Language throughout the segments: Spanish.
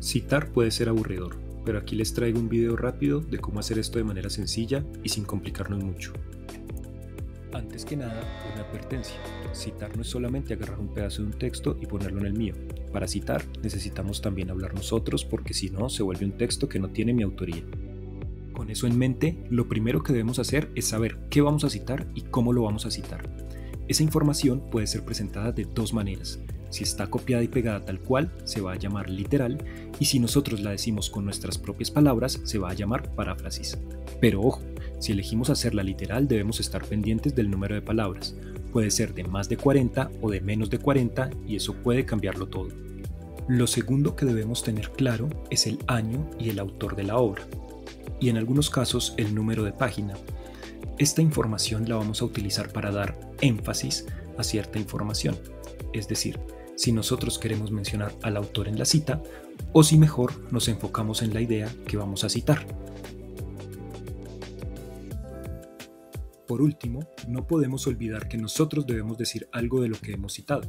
Citar puede ser aburridor, pero aquí les traigo un video rápido de cómo hacer esto de manera sencilla y sin complicarnos mucho. Antes que nada, una advertencia. Citar no es solamente agarrar un pedazo de un texto y ponerlo en el mío. Para citar, necesitamos también hablar nosotros porque si no, se vuelve un texto que no tiene mi autoría. Con eso en mente, lo primero que debemos hacer es saber qué vamos a citar y cómo lo vamos a citar. Esa información puede ser presentada de dos maneras. Si está copiada y pegada tal cual, se va a llamar literal, y si nosotros la decimos con nuestras propias palabras, se va a llamar paráfrasis. Pero ojo, si elegimos hacerla literal debemos estar pendientes del número de palabras. Puede ser de más de 40 o de menos de 40 y eso puede cambiarlo todo. Lo segundo que debemos tener claro es el año y el autor de la obra, y en algunos casos el número de página. Esta información la vamos a utilizar para dar énfasis a cierta información, es decir, si nosotros queremos mencionar al autor en la cita o si mejor nos enfocamos en la idea que vamos a citar. Por último, no podemos olvidar que nosotros debemos decir algo de lo que hemos citado.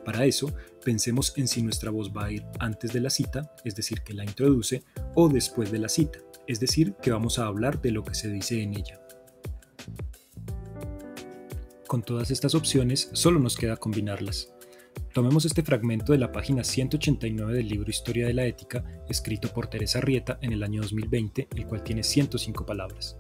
Para eso, pensemos en si nuestra voz va a ir antes de la cita, es decir, que la introduce, o después de la cita, es decir, que vamos a hablar de lo que se dice en ella. Con todas estas opciones, solo nos queda combinarlas. Tomemos este fragmento de la página 189 del libro Historia de la Ética, escrito por Teresa Rieta en el año 2020, el cual tiene 105 palabras.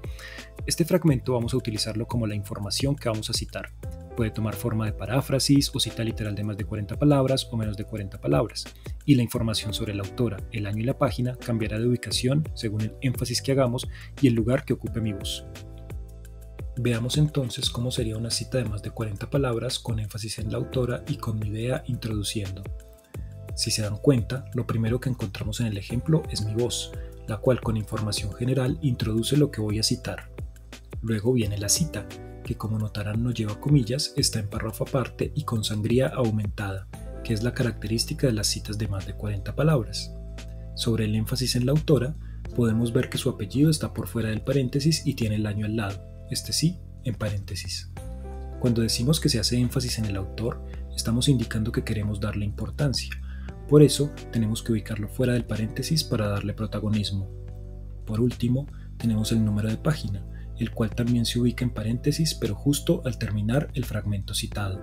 Este fragmento vamos a utilizarlo como la información que vamos a citar. Puede tomar forma de paráfrasis o cita literal de más de 40 palabras o menos de 40 palabras. Y la información sobre la autora, el año y la página cambiará de ubicación según el énfasis que hagamos y el lugar que ocupe mi voz. Veamos entonces cómo sería una cita de más de 40 palabras con énfasis en la autora y con mi idea introduciendo. Si se dan cuenta, lo primero que encontramos en el ejemplo es mi voz, la cual con información general introduce lo que voy a citar. Luego viene la cita, que como notarán no lleva comillas, está en párrafo aparte y con sangría aumentada, que es la característica de las citas de más de 40 palabras. Sobre el énfasis en la autora, podemos ver que su apellido está por fuera del paréntesis y tiene el año al lado. Este sí, en paréntesis. Cuando decimos que se hace énfasis en el autor, estamos indicando que queremos darle importancia. Por eso, tenemos que ubicarlo fuera del paréntesis para darle protagonismo. Por último, tenemos el número de página, el cual también se ubica en paréntesis, pero justo al terminar el fragmento citado.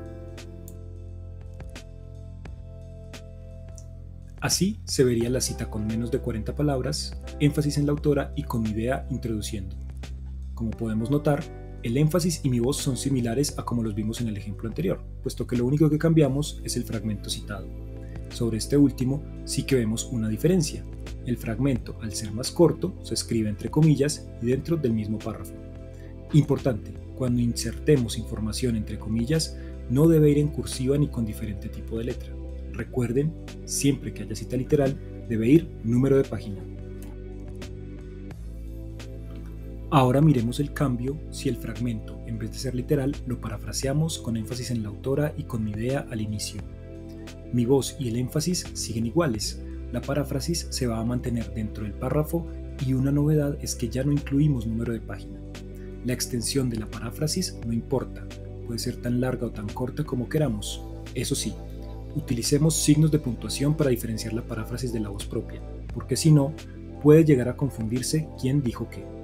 Así se vería la cita con menos de 40 palabras, énfasis en la autora y con mi idea introduciendo. Como podemos notar, el énfasis y mi voz son similares a como los vimos en el ejemplo anterior, puesto que lo único que cambiamos es el fragmento citado. Sobre este último sí que vemos una diferencia. El fragmento, al ser más corto, se escribe entre comillas y dentro del mismo párrafo. Importante, cuando insertemos información entre comillas, no debe ir en cursiva ni con diferente tipo de letra. Recuerden, siempre que haya cita literal, debe ir número de página. Ahora miremos el cambio si el fragmento, en vez de ser literal, lo parafraseamos con énfasis en la autora y con mi idea al inicio. Mi voz y el énfasis siguen iguales. La paráfrasis se va a mantener dentro del párrafo y una novedad es que ya no incluimos número de página. La extensión de la paráfrasis no importa, puede ser tan larga o tan corta como queramos. Eso sí, utilicemos signos de puntuación para diferenciar la paráfrasis de la voz propia, porque si no, puede llegar a confundirse quién dijo qué.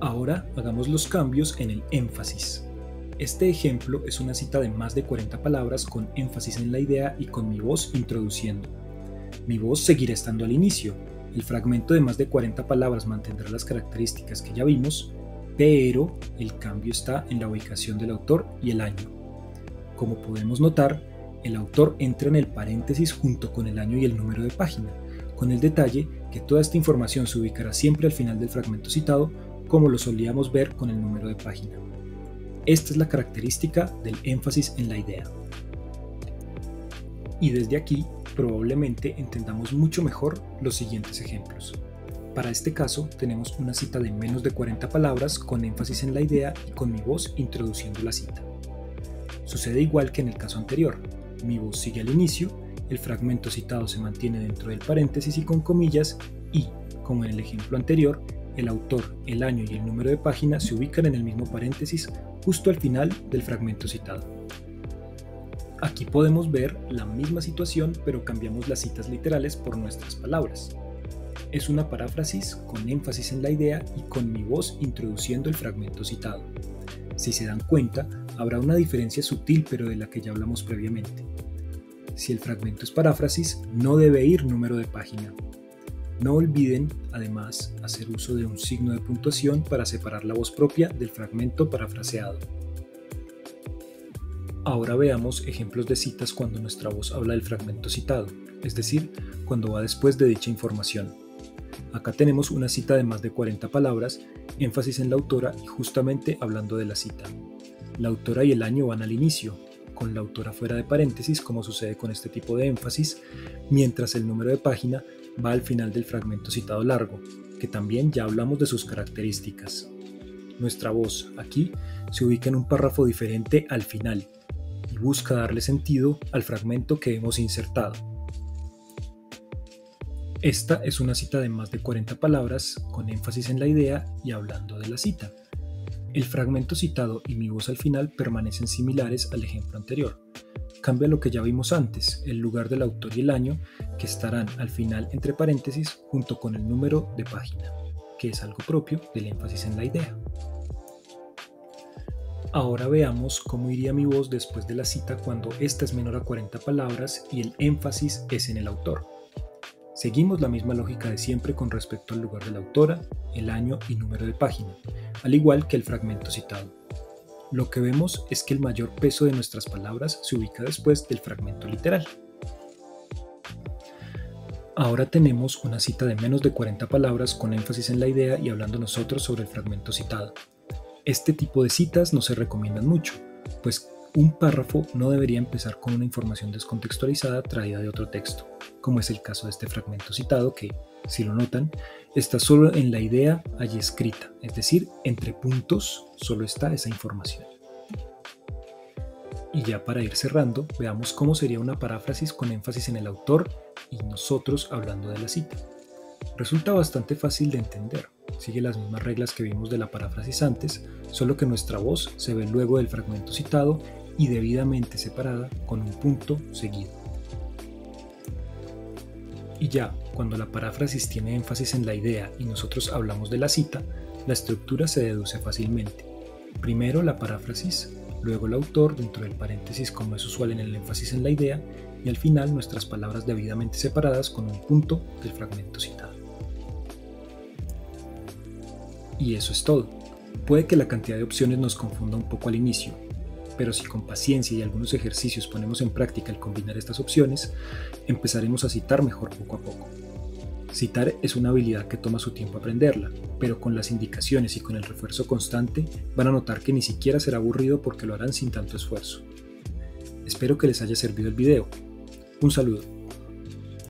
Ahora hagamos los cambios en el énfasis. Este ejemplo es una cita de más de 40 palabras con énfasis en la idea y con mi voz introduciendo. Mi voz seguirá estando al inicio. El fragmento de más de 40 palabras mantendrá las características que ya vimos, pero el cambio está en la ubicación del autor y el año. Como podemos notar, el autor entra en el paréntesis junto con el año y el número de página, con el detalle que toda esta información se ubicará siempre al final del fragmento citado, como lo solíamos ver con el número de página. Esta es la característica del énfasis en la idea. Y desde aquí, probablemente entendamos mucho mejor los siguientes ejemplos. Para este caso, tenemos una cita de menos de 40 palabras con énfasis en la idea y con mi voz introduciendo la cita. Sucede igual que en el caso anterior. Mi voz sigue al inicio, el fragmento citado se mantiene dentro del paréntesis y con comillas y, como en el ejemplo anterior, el autor, el año y el número de página se ubican en el mismo paréntesis justo al final del fragmento citado. Aquí podemos ver la misma situación, pero cambiamos las citas literales por nuestras palabras. Es una paráfrasis con énfasis en la idea y con mi voz introduciendo el fragmento citado. Si se dan cuenta, habrá una diferencia sutil pero de la que ya hablamos previamente. Si el fragmento es paráfrasis, no debe ir número de página. No olviden, además, hacer uso de un signo de puntuación para separar la voz propia del fragmento parafraseado. Ahora veamos ejemplos de citas cuando nuestra voz habla del fragmento citado, es decir, cuando va después de dicha información. Acá tenemos una cita de más de 40 palabras, énfasis en la autora y justamente hablando de la cita. La autora y el año van al inicio, con la autora fuera de paréntesis, como sucede con este tipo de énfasis, mientras el número de página va al final del fragmento citado largo, que también ya hablamos de sus características. Nuestra voz aquí se ubica en un párrafo diferente al final y busca darle sentido al fragmento que hemos insertado. Esta es una cita de más de 40 palabras con énfasis en la idea y hablando de la cita. El fragmento citado y mi voz al final permanecen similares al ejemplo anterior. Cambia lo que ya vimos antes, el lugar del autor y el año, que estarán al final entre paréntesis junto con el número de página, que es algo propio del énfasis en la idea. Ahora veamos cómo iría mi voz después de la cita cuando esta es menor a 40 palabras y el énfasis es en el autor. Seguimos la misma lógica de siempre con respecto al lugar de la autora, el año y número de página, al igual que el fragmento citado. Lo que vemos es que el mayor peso de nuestras palabras se ubica después del fragmento literal. Ahora tenemos una cita de menos de 40 palabras con énfasis en la idea y hablando nosotros sobre el fragmento citado. Este tipo de citas no se recomiendan mucho, pues un párrafo no debería empezar con una información descontextualizada traída de otro texto, como es el caso de este fragmento citado que, si lo notan, está solo en la idea allí escrita, es decir, entre puntos solo está esa información. Y ya para ir cerrando, veamos cómo sería una paráfrasis con énfasis en el autor y nosotros hablando de la cita. Resulta bastante fácil de entender, sigue las mismas reglas que vimos de la paráfrasis antes, solo que nuestra voz se ve luego del fragmento citado y debidamente separada con un punto seguido. Y ya, cuando la paráfrasis tiene énfasis en la idea y nosotros hablamos de la cita, la estructura se deduce fácilmente. Primero la paráfrasis, luego el autor dentro del paréntesis como es usual en el énfasis en la idea, y al final nuestras palabras debidamente separadas con un punto del fragmento citado. Y eso es todo. Puede que la cantidad de opciones nos confunda un poco al inicio, pero si con paciencia y algunos ejercicios ponemos en práctica el combinar estas opciones, empezaremos a citar mejor poco a poco. Citar es una habilidad que toma su tiempo aprenderla, pero con las indicaciones y con el refuerzo constante van a notar que ni siquiera será aburrido porque lo harán sin tanto esfuerzo. Espero que les haya servido el video. Un saludo.